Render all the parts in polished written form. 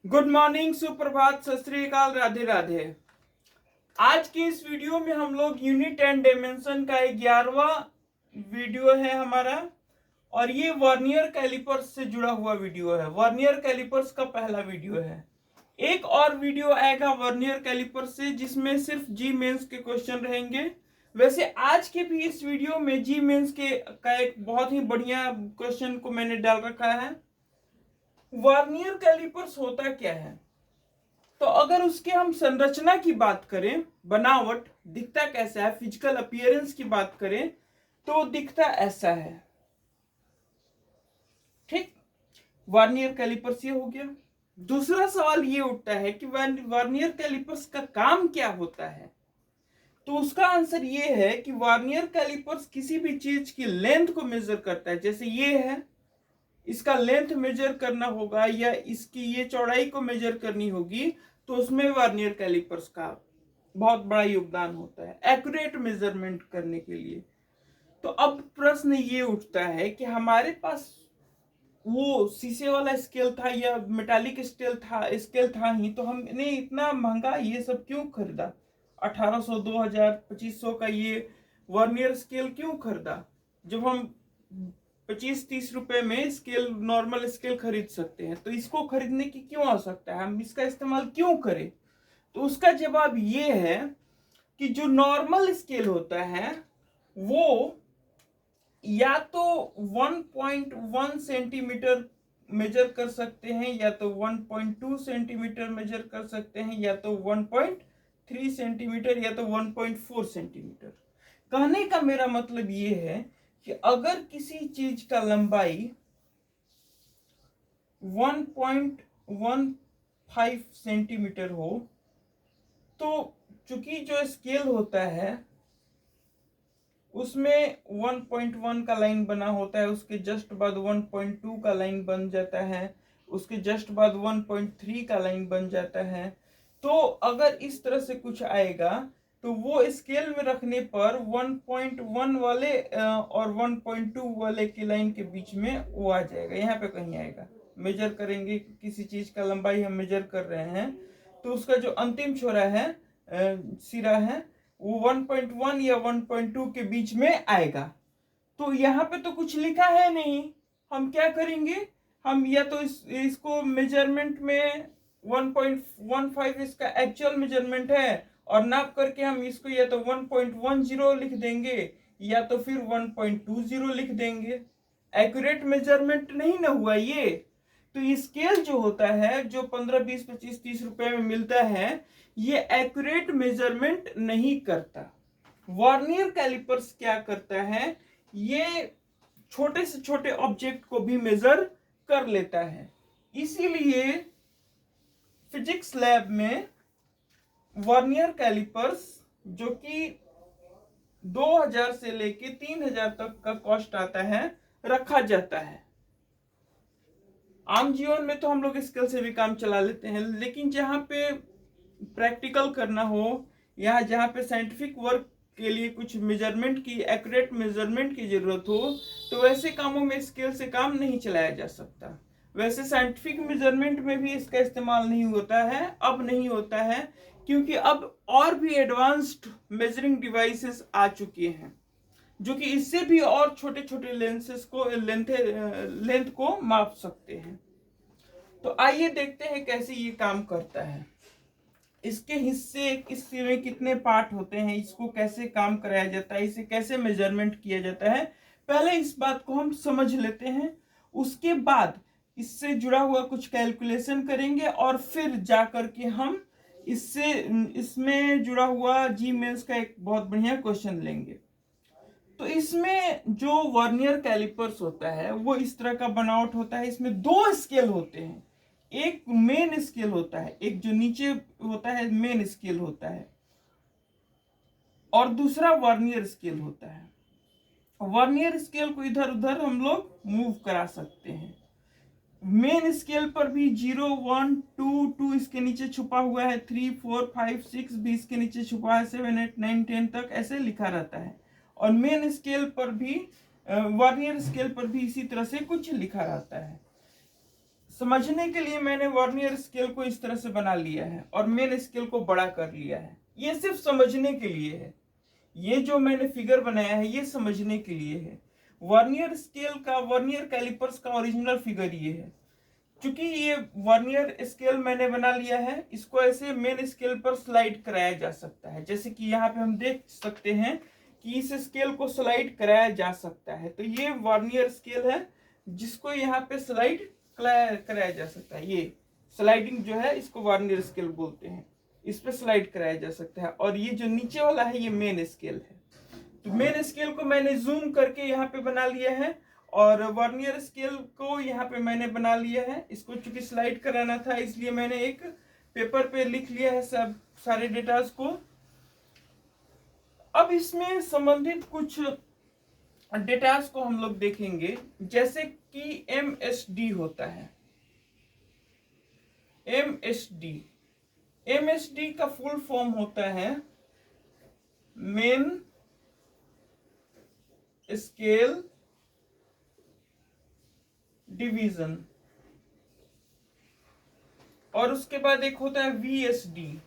Good morning, सुप्रभात, सत श्री अकाल, राधे राधे। आज की इस वीडियो में हम लोग यूनिट एंड डायमेंशन का 11वां वीडियो है हमारा, और ये वर्नियर कैलिपर्स से जुड़ा हुआ वीडियो है। वर्नियर कैलिपर्स का पहला वीडियो है। एक और वीडियो आएगा वर्नियर कैलिपर्स से जिसमें सिर्फ जी मेंस के क्वेश्चन रहेंगे। वैसे आज के भी इस वीडियो में जी मेंस का एक बहुत ही बढ़िया क्वेश्चन को मैंने डाल रखा है। वर्नियर कैलिपर्स होता क्या है, तो अगर उसके हम संरचना की बात करें, बनावट, दिखता कैसा है, फिजिकल अपीयरेंस की बात करें तो दिखता ऐसा है। ठीक, वर्नियर कैलिपर्स ये हो गया। दूसरा सवाल ये उठता है कि वर्नियर कैलिपर्स का काम क्या होता है, तो उसका आंसर ये है कि वर्नियर कैलिपर्स किसी भी चीज की लेंथ को मेजर करता है। जैसे ये है, इसका लेंथ मेजर करना होगा या इसकी ये चौड़ाई को मेजर करनी होगी, तो उसमें वर्नियर कैलिपर्स का बहुत बड़ा योगदान होता है एक्यूरेट मेजरमेंट करने के लिए। तो अब प्रश्न ये उठता है कि हमारे पास वो शीशे वाला स्केल था या मेटालिक स्केल था ही, तो हमने इतना महंगा ये सब क्यों खरीदा? 1800, 2000, 2500 का ये वर्नियर स्केल क्यों खरीदा, जब हम 25-30 रुपए में स्केल, नॉर्मल स्केल खरीद सकते हैं? तो इसको खरीदने की क्यों आवश्यकता है, हम इसका इस्तेमाल क्यों करें? तो उसका जवाब ये है कि जो नॉर्मल स्केल होता है वो या तो 1.1 सेंटीमीटर मेजर कर सकते हैं, या तो 1.2 सेंटीमीटर मेजर कर सकते हैं, या तो 1.3 सेंटीमीटर, या तो 1.4 सेंटीमीटर। कहने का मेरा मतलब ये है कि अगर किसी चीज का लंबाई 1.15 सेंटीमीटर हो, तो चूंकि जो स्केल होता है उसमें 1.1 का लाइन बना होता है, उसके जस्ट बाद 1.2 का लाइन बन जाता है, उसके जस्ट बाद 1.3 का लाइन बन जाता है। तो अगर इस तरह से कुछ आएगा तो वो स्केल में रखने पर 1.1 वाले और 1.2 वाले की लाइन के बीच में वो आ जाएगा, यहाँ पे कहीं आएगा। मेजर करेंगे, किसी चीज का लंबाई हम मेजर कर रहे हैं, तो उसका जो अंतिम छोरा है, सिरा है, वो 1.1 या 1.2 के बीच में आएगा। तो यहाँ पे तो कुछ लिखा है नहीं, हम क्या करेंगे? हम या तो इसको मेजरमेंट में 1.15 इसका एक्चुअल मेजरमेंट है, और नाप करके हम इसको या तो 1.10 लिख देंगे या तो फिर 1.20 लिख देंगे। एक्यूरेट मेजरमेंट नहीं ना हुआ ये। तो स्केल जो होता है, जो 15, 20, 25, 30 रुपए में मिलता है, ये एक्यूरेट मेजरमेंट नहीं करता। वर्नियर कैलिपर्स क्या करता है, ये छोटे से छोटे ऑब्जेक्ट को भी मेजर कर लेता है। इसीलिए फिजिक्स लैब में वर्नियर कैलिपर्स, जो कि 2000 से लेके 3000 तक का कॉस्ट आता है, रखा जाता है। आम जीवन में तो हम लोग स्केल से भी काम चला लेते हैं, लेकिन जहाँ पे प्रैक्टिकल करना हो या जहाँ पे साइंटिफिक वर्क के लिए कुछ मेजरमेंट की, एक्यूरेट मेजरमेंट की जरूरत हो, तो वैसे कामों में स्केल से काम नहीं चलाया जा सकता। वैसे साइंटिफिक मेजरमेंट में भी इसका इस्तेमाल नहीं होता है, अब नहीं होता है, क्योंकि अब और भी एडवांस्ड मेजरिंग डिवाइसेस आ चुके हैं जो कि इससे भी और छोटे छोटे लेंसेस को, लेंथ को माप सकते हैं। तो आइए देखते हैं कैसे ये काम करता है, इसके हिस्से, इसमें कितने पार्ट होते हैं, इसको कैसे काम कराया जाता है, इसे कैसे मेजरमेंट किया जाता है। पहले इस बात को हम समझ लेते हैं, उसके बाद इससे जुड़ा हुआ कुछ कैलकुलेशन करेंगे, और फिर जाकर के हम इसमें जुड़ा हुआ जी मेंस का एक बहुत बढ़िया क्वेश्चन लेंगे। तो इसमें जो वर्नियर कैलिपर्स होता है वो इस तरह का बनावट होता है। इसमें दो स्केल होते हैं, एक मेन स्केल होता है, एक जो नीचे होता है मेन स्केल होता है, और दूसरा वर्नियर स्केल होता है। वर्नियर स्केल को इधर उधर हम लोग मूव करा सकते हैं। मेन स्केल पर भी 0, 1, 2, 2 इसके नीचे छुपा हुआ है, 3, 4, 5, 6 भी इसके नीचे छुपा है, 7, 8, 9, 10 तक ऐसे लिखा रहता है। और मेन स्केल पर भी, वर्नियर स्केल पर भी इसी तरह से कुछ लिखा रहता है। समझने के लिए मैंने वर्नियर स्केल को इस तरह से बना लिया है और मेन स्केल को बड़ा कर लिया है। ये सिर्फ समझने के लिए है, ये जो मैंने फिगर बनाया है ये समझने के लिए है। वर्नियर स्केल का, वर्नियर कैलिपर्स का ओरिजिनल फिगर ये है। क्योंकि ये वर्नियर स्केल मैंने बना लिया है, इसको ऐसे मेन स्केल पर स्लाइड कराया जा सकता है। जैसे कि यहाँ पे हम देख सकते हैं कि इस स्केल को स्लाइड कराया जा सकता है। तो ये वर्नियर स्केल है जिसको यहाँ पे स्लाइड कराया जा सकता है। ये स्लाइडिंग जो है इसको वर्नियर स्केल बोलते हैं, इस पे स्लाइड कराया जा सकता है। और ये जो नीचे वाला है ये मेन स्केल है। तो मेन स्केल को मैंने जूम करके यहाँ पे बना लिया है और वर्नियर स्केल को यहाँ पे मैंने बना लिया है। इसको चूंकि स्लाइड कराना था इसलिए मैंने एक पेपर पे लिख लिया है सब सारे डेटास को। अब इसमें संबंधित कुछ डेटास को हम लोग देखेंगे, जैसे कि MSD होता है। MSD का फुल फॉर्म होता है मेन स्केल डिवीजन, और उसके बाद एक होता है VSD।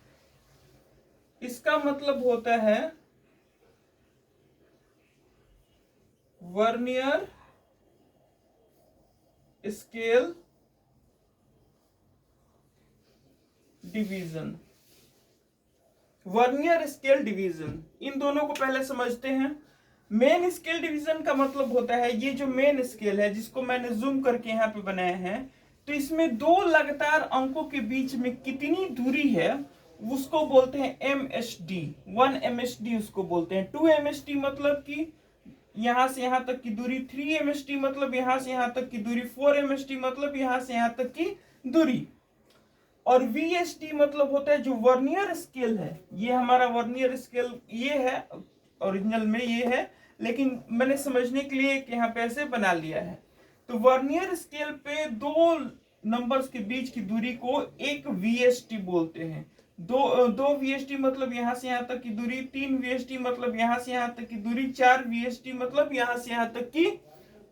इसका मतलब होता है vernier scale division. Vernier scale division, इन दोनों को पहले समझते हैं। मेन स्केल डिवीजन का मतलब होता है ये जो मेन स्केल है जिसको मैंने जूम करके यहाँ पे बनाया है, तो इसमें दो लगातार अंकों के बीच में कितनी दूरी है उसको बोलते हैं MSD। 1 MSD उसको बोलते हैं। 2 MSD मतलब कि यहां से यहां तक की दूरी, 3 MSD मतलब यहां से यहां तक की दूरी, 4 MSD मतलब यहां से यहां तक की दूरी, और VSD मतलब होता है जो वर्नियर स्केल है। ये हमारा वर्नियर स्केल ये है, ओरिजिनल में ये है, लेकिन मैंने समझने के लिए यहाँ पे ऐसे बना लिया है। तो वर्नियर स्केल पे दो नंबर्स के बीच की दूरी को एक VSD बोलते हैं। दो VSD मतलब यहाँ से यहाँ तक की दूरी, 3 VSD मतलब यहाँ से यहाँ तक की दूरी, 4 VSD मतलब यहाँ से यहाँ तक की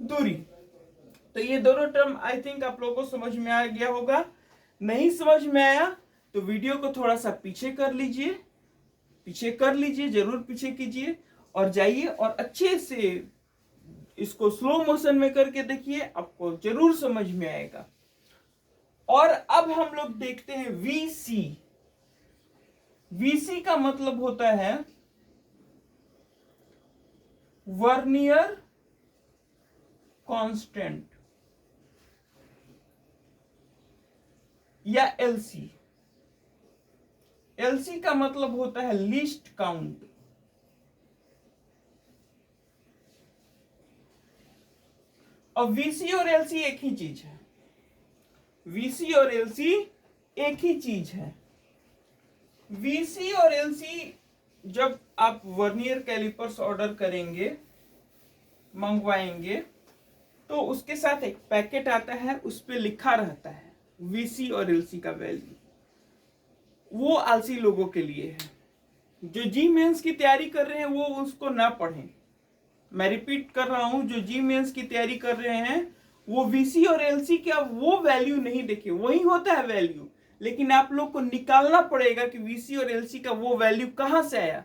दूरी। तो ये दोनों टर्म आई थिंक आप लोगों को समझ में आ गया होगा। नहीं समझ में आया तो वीडियो को थोड़ा सा पीछे कर लीजिए, जरूर पीछे कीजिए और जाइए और अच्छे से इसको स्लो मोशन में करके देखिए, आपको जरूर समझ में आएगा। और अब हम लोग देखते हैं VC का मतलब होता है वर्नियर कांस्टेंट या LC का मतलब होता है लीस्ट काउंट। और VC और LC एक ही चीज है। VC और LC एक ही चीज है। VC और LC जब आप वर्नियर कैलिपर्स ऑर्डर करेंगे, मंगवाएंगे, तो उसके साथ एक पैकेट आता है, उस पे लिखा रहता है VC और LC का वैल्यू। वो आलसी लोगों के लिए है। जो जी मेंस की तैयारी कर रहे हैं वो उसको ना पढ़ें। मैं रिपीट कर रहा हूं, जो जी मेंस की तैयारी कर रहे हैं वो VC और LC का वो वैल्यू नहीं देखे, वही होता है वैल्यू, लेकिन आप लोग को निकालना पड़ेगा कि VC और LC का वो वैल्यू कहां से आया।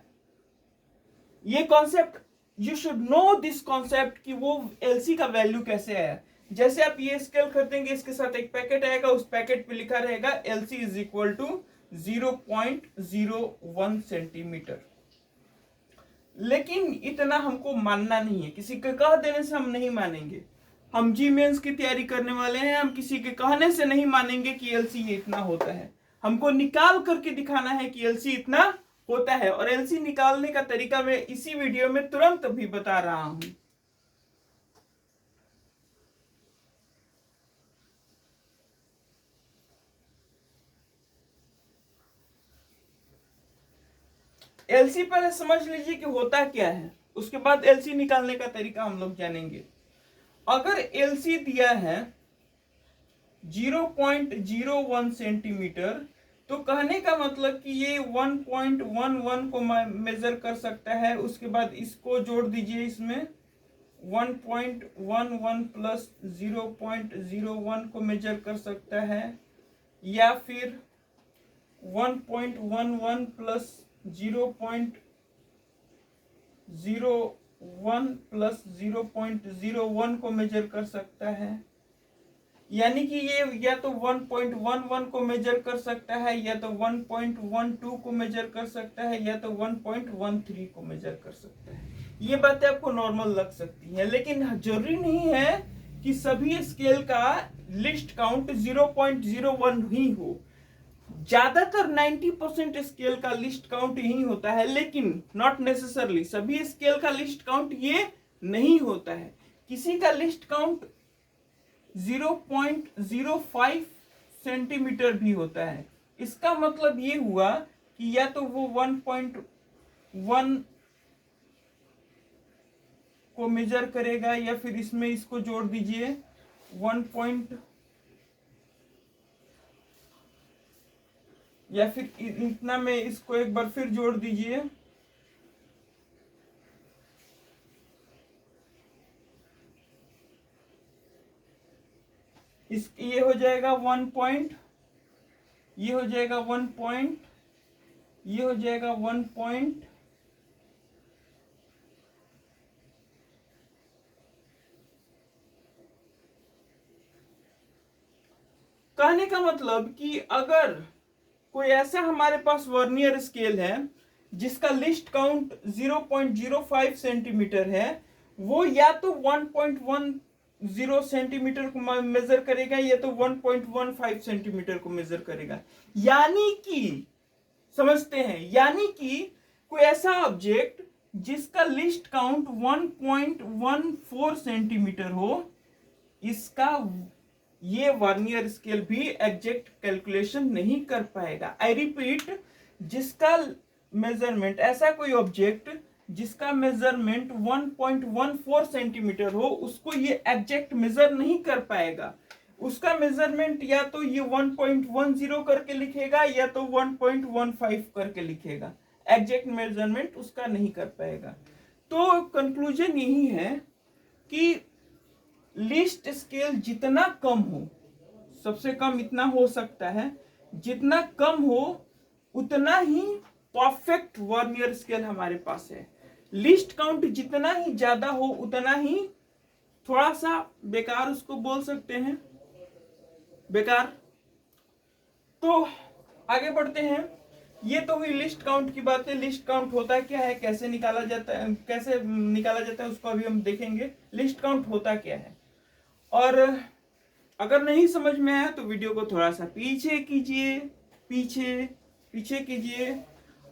ये concept, you should know this concept कि वो LC का वैल्यू कैसे आया। जैसे आप ये स्केल खरीदेंगे, इसके साथ एक पैकेट आएगा, उस पैकेट पे लिखा रहेगा LC is equal to 0.01 centimetre. लेकिन इतना हमको मानना नहीं है, किसी के कह देने से हम नहीं मानेंगे। हम जी मेंस की तैयारी करने वाले हैं, हम किसी के कहने से नहीं मानेंगे कि LC ये इतना होता है। हमको निकाल करके दिखाना है कि LC इतना होता है, और LC निकालने का तरीका मैं इसी वीडियो में तुरंत अभी बता रहा हूं। LC पहले समझ लीजिए कि होता क्या है, उसके बाद LC निकालने का तरीका हम लोग जानेंगे। अगर LC दिया है 0.01 सेंटीमीटर, तो कहने का मतलब कि ये 1.11 को मेजर कर सकता है। उसके बाद इसको जोड़ दीजिए इसमें 1.11 प्लस 0.01 को मेजर कर सकता है, या फिर 1.11 प्लस 0.01 प्लस 0.01 को मेजर कर सकता है। यानी कि ये या तो 1.11 को मेजर कर सकता है, या तो 1.12 को मेजर कर सकता है, या तो 1.13 को मेजर कर सकता है। ये बातें आपको नॉर्मल लग सकती है, लेकिन जरूरी नहीं है कि सभी स्केल का लिस्ट काउंट 0.01 ही हो। ज्यादातर 90% स्केल का लिस्ट काउंट यही होता है, लेकिन नॉट नेसेसरली सभी स्केल का लिस्ट काउंट ये नहीं होता है। किसी का लिस्ट काउंट 0.05 सेंटीमीटर भी होता है। इसका मतलब ये हुआ कि या तो वो 1.1 को मेजर करेगा, या फिर इसमें इसको जोड़ दीजिए 1. या फिर इतना में इसको एक बार फिर जोड़ दीजिए, इस ये हो जाएगा 1 पॉइंट, ये हो जाएगा 1 पॉइंट, ये हो जाएगा 1 पॉइंट, कहने का मतलब कि अगर कोई ऐसा हमारे पास वर्नियर स्केल है जिसका लिस्ट काउंट 0.05 सेंटीमीटर है, वो या तो 1.10 सेंटीमीटर को मेजर करेगा, या तो 1.15 सेंटीमीटर को मेजर करेगा। यानी कि समझते हैं, यानी कि कोई ऐसा ऑब्जेक्ट जिसका लिस्ट काउंट 1.14 सेंटीमीटर हो, इसका ये वर्नियर स्केल भी एग्जैक्ट कैलकुलेशन नहीं कर पाएगा। आई रिपीट, जिसका मेजरमेंट, ऐसा कोई ऑब्जेक्ट जिसका मेजरमेंट 1.14 सेंटीमीटर हो, उसको ये एग्जैक्ट मेजर नहीं कर पाएगा। उसका मेजरमेंट या तो ये 1.10 करके लिखेगा, या तो 1.15 करके लिखेगा। एग्जैक्ट मेजरमेंट उसका नहीं कर पाएगा। तो कंक्लूजन यही है कि लिस्ट स्केल जितना कम हो, सबसे कम इतना हो सकता है, जितना कम हो उतना ही परफेक्ट वर्नियर स्केल हमारे पास है। लिस्ट काउंट जितना ही ज्यादा हो उतना ही थोड़ा सा बेकार उसको बोल सकते हैं, बेकार। तो आगे बढ़ते हैं। ये तो हुई लिस्ट काउंट की बातें। लिस्ट काउंट होता क्या है, कैसे निकाला जाता है, कैसे निकाला जाता है, उसको अभी हम देखेंगे। लिस्ट काउंट होता क्या है, और अगर नहीं समझ में आया तो वीडियो को थोड़ा सा पीछे कीजिए, पीछे कीजिए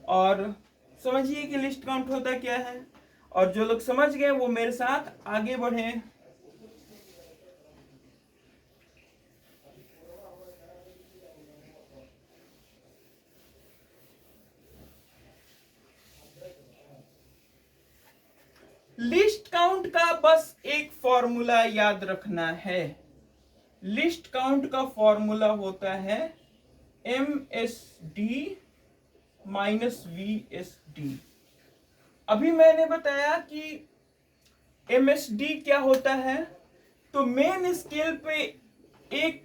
और समझिए कि लिस्ट काउंट होता क्या है। और जो लोग समझ गए वो मेरे साथ आगे बढ़े। लिस्ट काउंट का बस एक फॉर्मूला याद रखना है। लिस्ट काउंट का फॉर्मूला होता है MSD माइनस VSD। अभी मैंने बताया कि MSD क्या होता है। तो मेन स्केल पे एक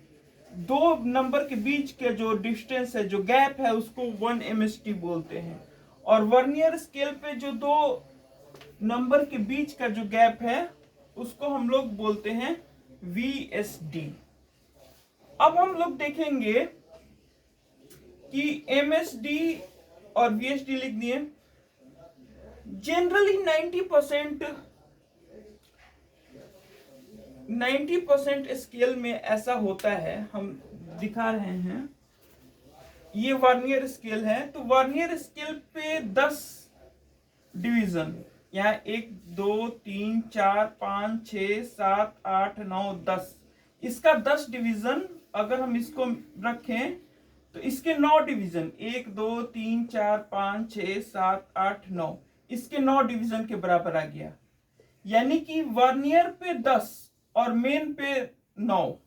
दो नंबर के बीच के जो डिस्टेंस है, जो गैप है, उसको 1 MSD बोलते हैं। और वर्नियर स्केल पे जो दो नंबर के बीच का जो गैप है उसको हम लोग बोलते हैं VSD। अब हम लोग देखेंगे कि MSD और VSD लिख दिए। जनरली 90% स्केल में ऐसा होता है, हम दिखा रहे हैं। ये वर्नियर स्केल है, तो वर्नियर स्केल पे 10 डिवीजन, यहाँ 1 2 3 4 5 6 7 8 9 10, इसका 10 डिवीजन अगर हम इसको रखें तो इसके 9 डिवीजन, 1 2 3 4 5 6 7 8 9, इसके 9 डिवीजन के बराबर आ गया। यानी कि वर्नियर पे 10 और मेन पे 9,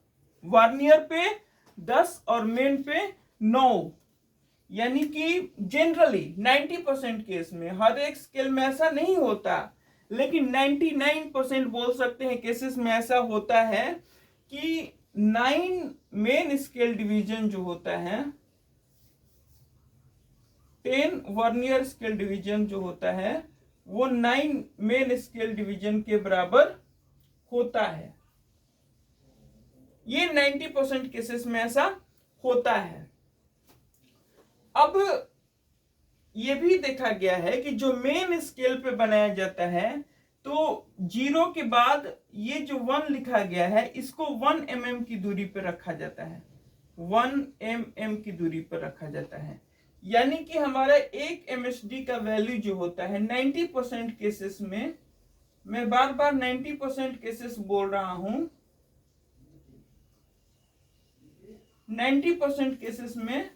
वर्नियर पे 10 और मेन पे 9। यानी कि जनरली 90% केस में, हर एक स्केल में ऐसा नहीं होता, लेकिन 99% बोल सकते हैं केसेस में ऐसा होता है कि 9 मेन स्केल डिवीजन जो होता है, 10 वर्नियर स्केल डिवीजन जो होता है वो 9 मेन स्केल डिवीजन के बराबर होता है। ये 90% केसेस में ऐसा होता है। अब ये भी देखा गया है कि जो मेन स्केल पे बनाया जाता है तो 0 के बाद ये जो 1 लिखा गया है इसको 1 mm की दूरी पर रखा जाता है, 1 mm की दूरी पर रखा जाता है। यानी कि हमारा 1 MSD का वैल्यू जो होता है 90% केसेस में, मैं बार बार 90% केसेस बोल रहा हूं, 90% केसेस में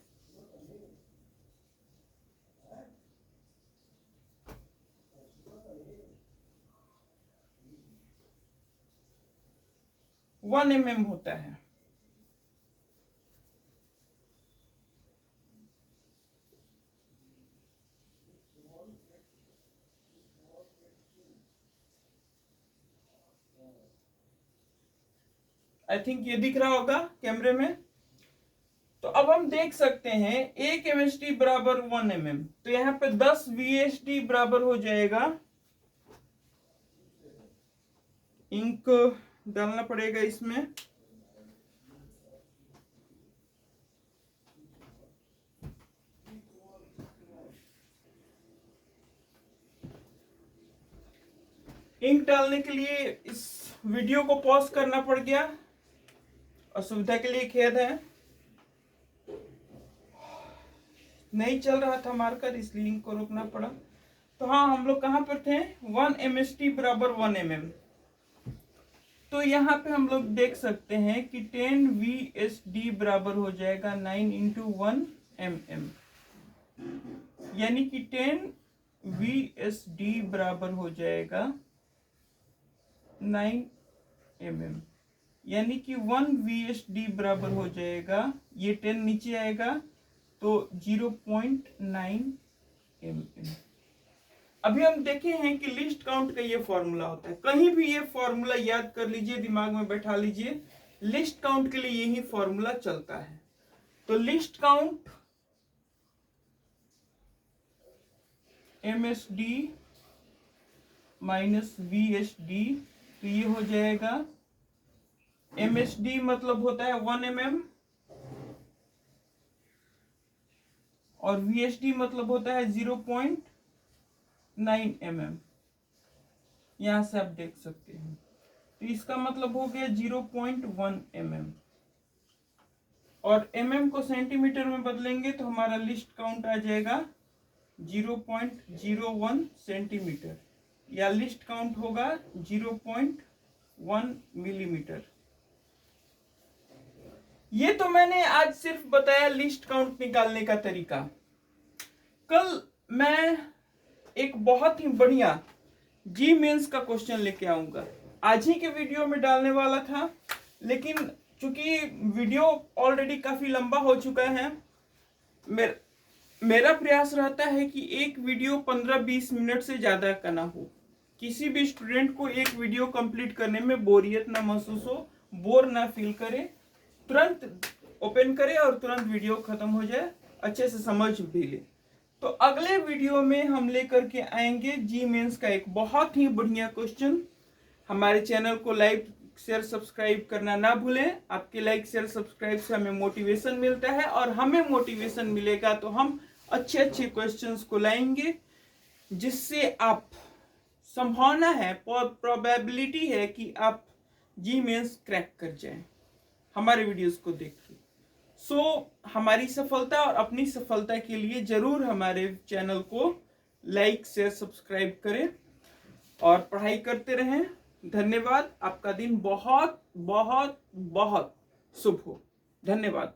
1 mm होता है। आई थिंक ये दिख रहा होगा कैमरे में। तो अब हम देख सकते हैं 1 MSD बराबर 1 mm, तो यहां पे 10 VSD बराबर हो जाएगा, इंक डालना पड़ेगा इसमें, इंक डालने के लिए इस वीडियो को पॉज करना पड़ गया, असुविधा के लिए खेद है, नहीं चल रहा था मार्कर इसलिए इंक को रोकना पड़ा। तो हाँ, हम लोग कहां पर थे, 1 MSD बराबर 1 mm। तो यहाँ पे हम लोग देख सकते हैं कि 10 VSD बराबर हो जाएगा 9 × 1 mm, यानी कि 10 VSD बराबर हो जाएगा 9 mm, यानी कि 1 VSD बराबर हो जाएगा, ये 10 नीचे आएगा तो 0.9 mm। अभी हम देखे हैं कि लिस्ट काउंट का ये फॉर्मूला होता है, कहीं भी ये फॉर्मूला याद कर लीजिए, दिमाग में बैठा लीजिए, लिस्ट काउंट के लिए यही फॉर्मूला चलता है। तो list count MSD minus VSD, तो ये हो जाएगा, MSD मतलब होता है 1 mm और VSD मतलब होता है 0.9 mm, यहां से आप देख सकते हैं। तो इसका मतलब हो गया 0.1 mm, और mm को सेंटीमीटर में बदलेंगे तो हमारा लिस्ट काउंट आ जाएगा 0.01 सेंटीमीटर, या लिस्ट काउंट होगा 0.1 मिलीमीटर। ये तो मैंने आज सिर्फ बताया लिस्ट काउंट निकालने का तरीका। कल मैं एक बहुत ही बढ़िया जी मेंस का क्वेश्चन लेके आऊंगा, आज ही के वीडियो में डालने वाला था, लेकिन चूंकि वीडियो ऑलरेडी काफी लंबा हो चुका है, मेरा प्रयास रहता है कि एक वीडियो 15-20 मिनट से ज्यादा का ना हो, किसी भी स्टूडेंट को एक वीडियो कंप्लीट करने में बोरियत ना महसूस हो, बोर ना फील करे, तुरंत ओपन करे और तुरंत वीडियो खत्म हो जाए, अच्छे से समझ भी ले। तो अगले वीडियो में हम लेकर के आएंगे जी मेंस का एक बहुत ही बढ़िया क्वेश्चन। हमारे चैनल को लाइक शेयर सब्सक्राइब करना ना भूलें, आपके लाइक शेयर सब्सक्राइब से हमें मोटिवेशन मिलता है, और हमें मोटिवेशन मिलेगा तो हम अच्छे अच्छे क्वेश्चंस को लाएंगे, जिससे आप संभावना है, प्रोबेबिलिटी है कि आप जी मेंस क्रैक कर जाएं हमारे वीडियोस को देख के। हमारी सफलता और अपनी सफलता के लिए जरूर हमारे चैनल को लाइक शेयर सब्सक्राइब करें और पढ़ाई करते रहें। धन्यवाद। आपका दिन बहुत बहुत बहुत शुभ हो। धन्यवाद।